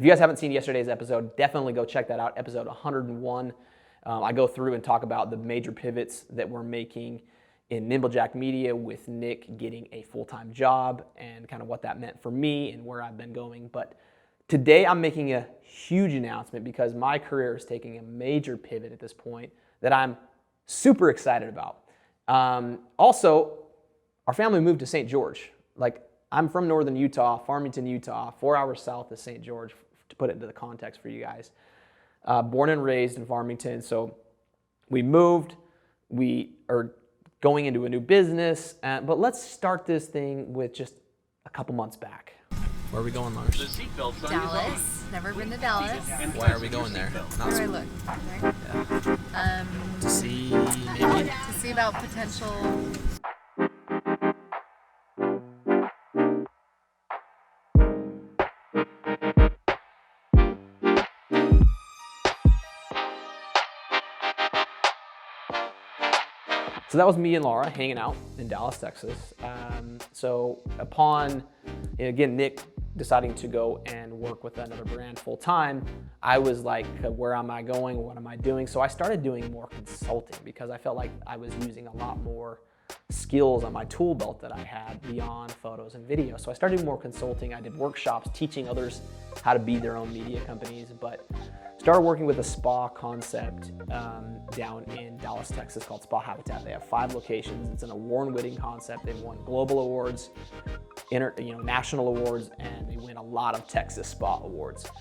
If you guys haven't seen yesterday's episode, definitely go check that out, episode 101. I go through and talk about the major pivots that we're making in Nimblejack Media with Nick getting a full-time job and kind of what that meant for me and where I've been going. But today I'm making a huge announcement because my career is taking a major pivot at this point that I'm super excited about. Also, our family moved to St. George. Like, I'm from northern Utah, Farmington, Utah, 4 hours south of St. George, to put it into the context for you guys. Born and raised in Farmington, so we moved. We are going into a new business, but let's start this thing with just a couple months back. Where are we going, Lars? Dallas. Never been to Dallas. Why are we going there? Where do I look? Right? Yeah. To see, maybe? To see about potential. So that was me and Laura hanging out in Dallas, Texas. So upon, again, Nick deciding to go and work with another brand full time, I was like, where am I going? What am I doing? So I started doing more consulting because I felt like I was using a lot more skills on my tool belt that I had beyond photos and video. So I started doing more consulting. I did workshops teaching others how to be their own media companies, but started working with a spa concept down in Dallas, Texas called Spa Habitat. They have 5 locations. It's an award-winning concept. They've won global awards, national awards, and they win a lot of Texas spa awards.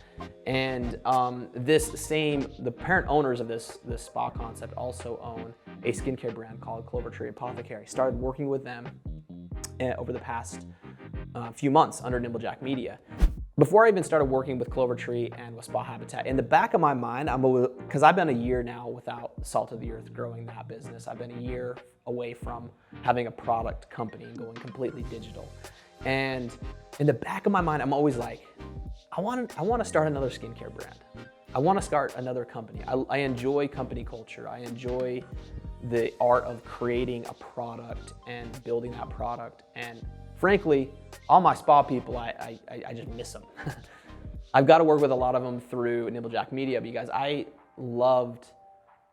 And the parent owners of this spa concept also own a skincare brand called Clovertree Apothecary. Started working with them over the past few months under Nimblejack Media. Before I even started working with Clovertree and with Spa Habitat, in the back of my mind, because I've been a year now without Salt of the Earth growing that business. I've been a year away from having a product company and going completely digital. And in the back of my mind, I'm always like, I want to start another skincare brand. I want to start another company. I enjoy company culture. I enjoy the art of creating a product and building that product. And frankly, all my spa people, I just miss them. I've got to work with a lot of them through Nimblejack Media because I loved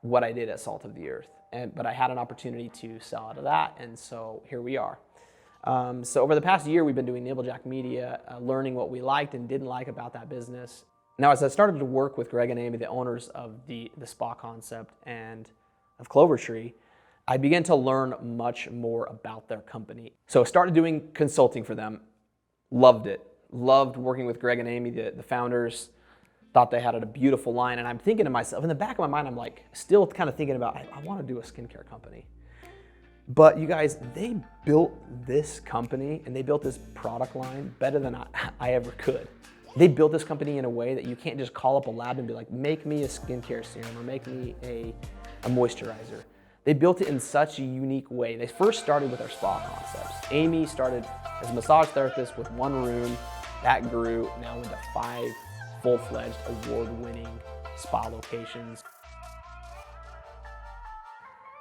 what I did at Salt of the Earth, but I had an opportunity to sell out of that, and so here we are. So over the past year, we've been doing Nimblejack Media, learning what we liked and didn't like about that business. Now, as I started to work with Greg and Amy, the owners of the spa concept and of Clovertree, I began to learn much more about their company. So I started doing consulting for them, loved it. Loved working with Greg and Amy, the founders, thought they had a beautiful line. And I'm thinking to myself, in the back of my mind, I'm like, still kind of thinking about, I want to do a skincare company. But you guys, they built this company and they built this product line better than I ever could. They built this company in a way that you can't just call up a lab and be like, make me a skincare serum or make me a moisturizer. They built it in such a unique way. They first started with our spa concepts. Amy started as a massage therapist with 1 room. That grew now into 5 full-fledged award-winning spa locations.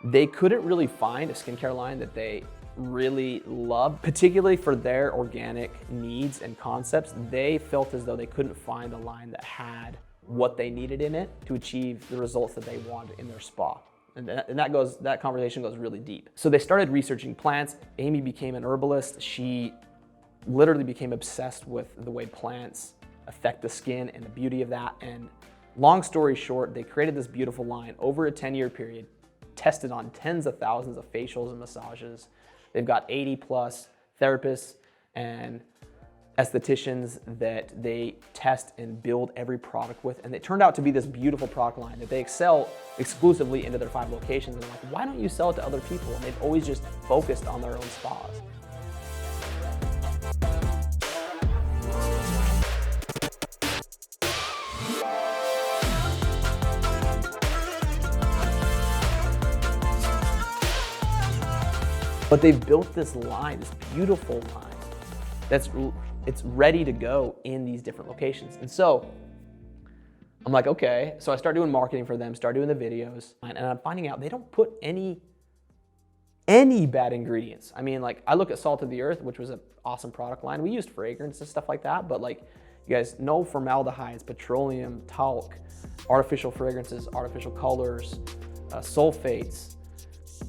They couldn't really find a skincare line that they really loved, particularly for their organic needs and concepts. They felt as though they couldn't find a line that had what they needed in it to achieve the results that they wanted in their spa. And that conversation goes really deep. So they started researching plants. Amy became an herbalist. She literally became obsessed with the way plants affect the skin and the beauty of that. And long story short, they created this beautiful line over a 10-year period, tested on tens of thousands of facials and massages. They've got 80 plus therapists and estheticians that they test and build every product with, and it turned out to be this beautiful product line that they sell exclusively into their 5 locations. And they're like, why don't you sell it to other people? And they've always just focused on their own spas. But they've built this line, this beautiful line, it's ready to go in these different locations. And so I'm like, okay. So I start doing marketing for them, start doing the videos, and I'm finding out they don't put any any bad ingredients. I mean, like I look at Salt of the Earth, which was an awesome product line. We used fragrance and stuff like that, but like you guys know, formaldehydes, petroleum, talc, artificial fragrances, artificial colors, sulfates,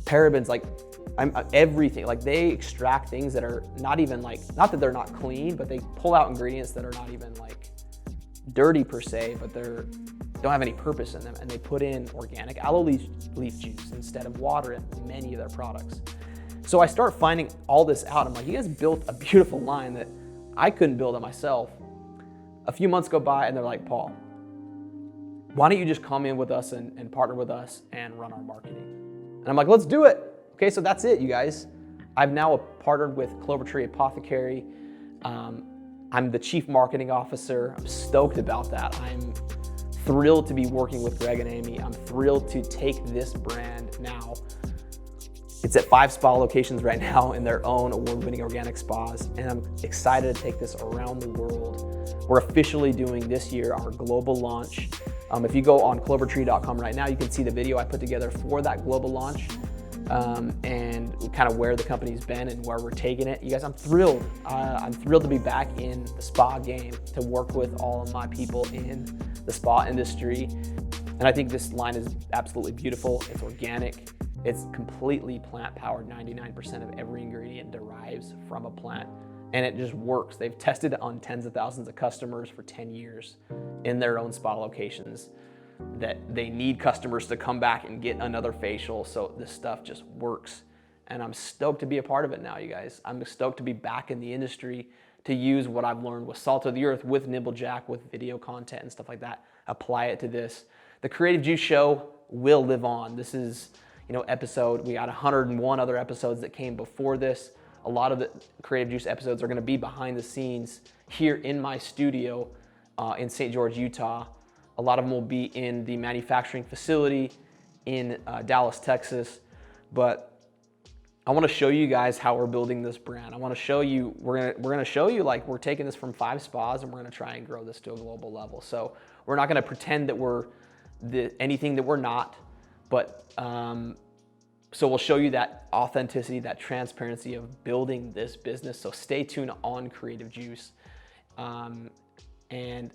parabens, like everything. Like they extract things that are not even like, not that they're not clean, but they pull out ingredients that are not even like dirty per se, but don't have any purpose in them, and they put in organic aloe leaf juice instead of water in many of their products. So I start finding all this out. I'm like, you guys built a beautiful line that I couldn't build it myself. A few months go by and they're like, Paul, why don't you just come in with us and partner with us and run our marketing? And I'm like, let's do it. Okay, so that's it, you guys. I've now partnered with Clovertree Apothecary. I'm the chief marketing officer. I'm stoked about that. I'm thrilled to be working with Greg and Amy. I'm thrilled to take this brand now. It's at 5 spa locations right now in their own award-winning organic spas, and I'm excited to take this around the world. We're officially doing this year our global launch. If you go on clovertree.com right now, you can see the video I put together for that global launch and kind of where the company's been and where we're taking it. You guys, I'm thrilled. I'm thrilled to be back in the spa game, to work with all of my people in the spa industry. And I think this line is absolutely beautiful. It's organic. It's completely plant-powered. 99% of every ingredient derives from a plant, and it just works. They've tested it on tens of thousands of customers for 10 years in their own spa locations, that they need customers to come back and get another facial. So this stuff just works. And I'm stoked to be a part of it now, you guys. I'm stoked to be back in the industry, to use what I've learned with Salt of the Earth, with Nibblejack, with video content and stuff like that, apply it to this. The Creative Juice Show will live on. This is, episode, we got 101 other episodes that came before this. A lot of the Creative Juice episodes are gonna be behind the scenes here in my studio in St. George, Utah. A lot of them will be in the manufacturing facility in Dallas, Texas. But I wanna show you guys how we're building this brand. I wanna show you, we're gonna show you, like, we're taking this from 5 spas and we're gonna try and grow this to a global level. So we're not gonna pretend that we're anything that we're not, but so we'll show you that authenticity, that transparency of building this business. So stay tuned on Creative Juice. And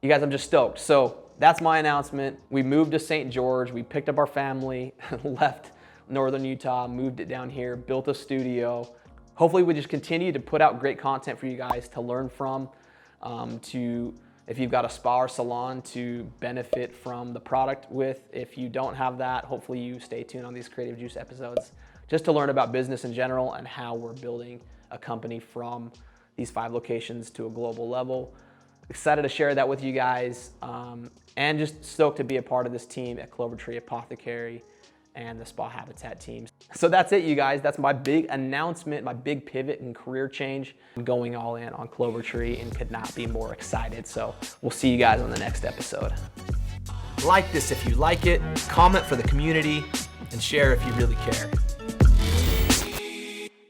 you guys, I'm just stoked. So that's my announcement. We moved to St. George. We picked up our family, left Northern Utah, moved it down here, built a studio. Hopefully we just continue to put out great content for you guys to learn from, if you've got a spa or salon, to benefit from the product with. If you don't have that, hopefully you stay tuned on these Creative Juice episodes just to learn about business in general and how we're building a company from these 5 locations to a global level. Excited to share that with you guys, and just stoked to be a part of this team at Clovertree Apothecary and the Spa Habitat teams. So that's it, you guys. That's my big announcement, my big pivot and career change. I'm going all in on Clovertree and could not be more excited. So we'll see you guys on the next episode. Like this if you like it, comment for the community, and share if you really care.